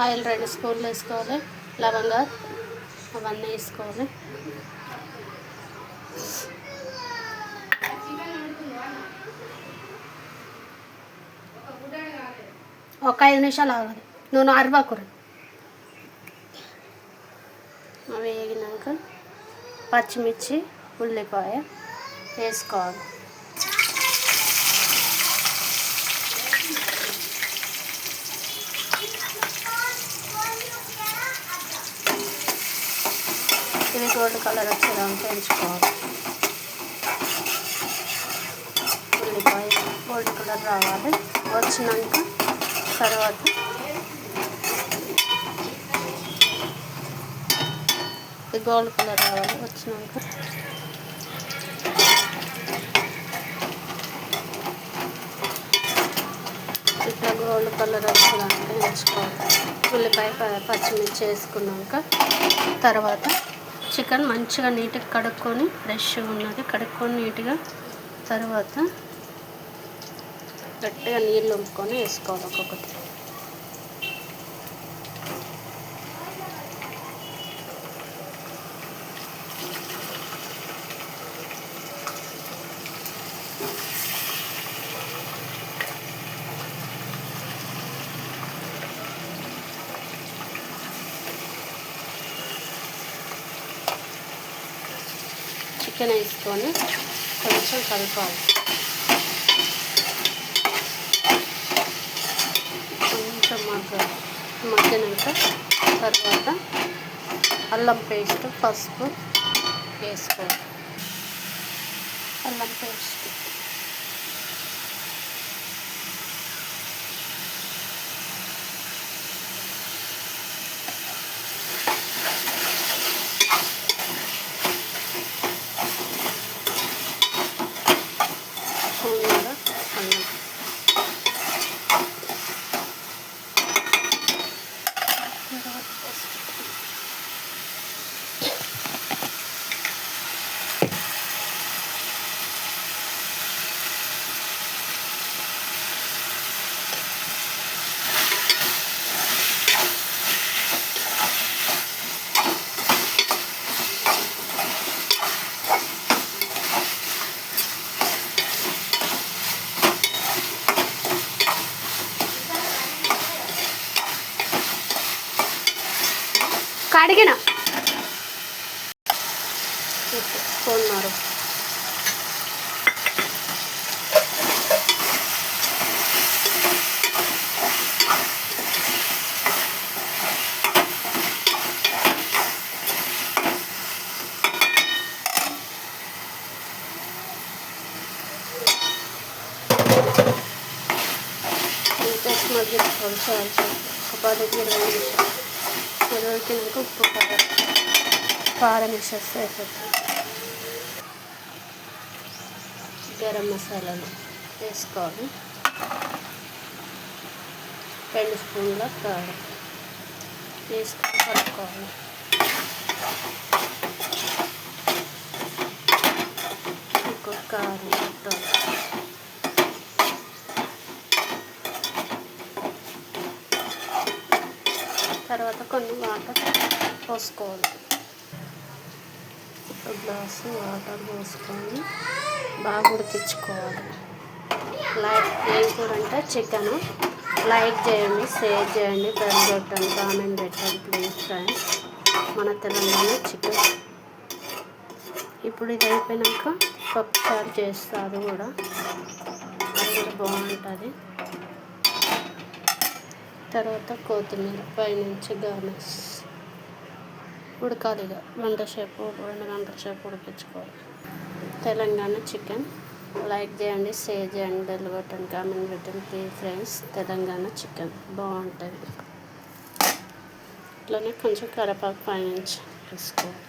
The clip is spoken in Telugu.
ఆయిల్ 2 స్పూన్లు వేసుకోవాలి. లవంగా అవన్నీ వేసుకోవాలి. ఒక 5 నిమిషాలు ఆగాలి. నూనె అరవకూడదు. అవి వేగినాక పచ్చిమిర్చి ఉల్లిపాయ వేసుకోవాలి. ఇవి గోల్డ్ కలర్ వచ్చేదాకా వేయించుకోవాలి. ఉల్లిపాయ గోల్డ్ కలర్ రావాలి. వచ్చినాక తర్వాత గోల్డ్ కలర్ రావాలి. వచ్చినాక ఇట్లా గోల్డ్ కలర్ వచ్చేదాకా వేయించుకోవాలి. ఉల్లిపాయ పచ్చిమిర్చి వేసుకున్నాక తర్వాత చికెన్ మంచిగా నీట్గా కడుక్కొని ఫ్రెష్గా ఉన్నది కడుక్కొని నీట్గా తర్వాత గట్టిగా నీళ్ళు వంపుకొని వేసుకోవాలి. ఒక్కొక్కటి చికెన్ వేసుకొని కొంచెం కలపాలి. కొంచెం మగ్గినాక తర్వాత అల్లం పేస్ట్ పసుపు వేసుకోవాలి. అల్లం పేస్ట్ కడిగిన కొన్నారు. మగ్గించుకోవాలి. ఒక 10-20 నిమిషాలు ఉడికినాక ఉప్పు కారం వేసేస్తే అయిపోతుంది. గరం మసాలాలు వేసుకోవాలి. 2 స్పూన్ల కారం వేసుకొని కలుపుకోవాలి. ఇంకొక కారం పెట్టాలి. తర్వాత కొన్ని వాటర్ పోసుకోవాలి. ఒక గ్లాసు వాటర్ పోసుకొని బాగా ఉడికించుకోవాలి. ఏం కూర అంటే చికెన్. లైక్ చేయండి, షేర్ చేయండి, బెల్ కొట్టండి, కామెంట్ పెట్టండి ప్లీజ్ ఫ్రెండ్స్. మన తెలంగాణ చికెన్. ఇప్పుడు ఇది అయిపోయాక పప్పుచారు చేస్తారు కూడా, అది కూడా బాగుంటుంది. తర్వాత కొత్తిమీర పైనుంచి గార్నిష్. ఉడకాలి. 2 గంటల సేపు ఉడికించుకోవాలి. తెలంగాణ చికెన్. లైక్ చేయండి, షేర్ చేయండి, బెల్ కొట్టండి, కామెంట్ పెట్టండి ప్లీజ్ ఫ్రెండ్స్. తెలంగాణ చికెన్ బాగుంటుంది. ఇట్లనే కొంచెం కరివేపాకు పైనుంచి వేసుకోవాలి.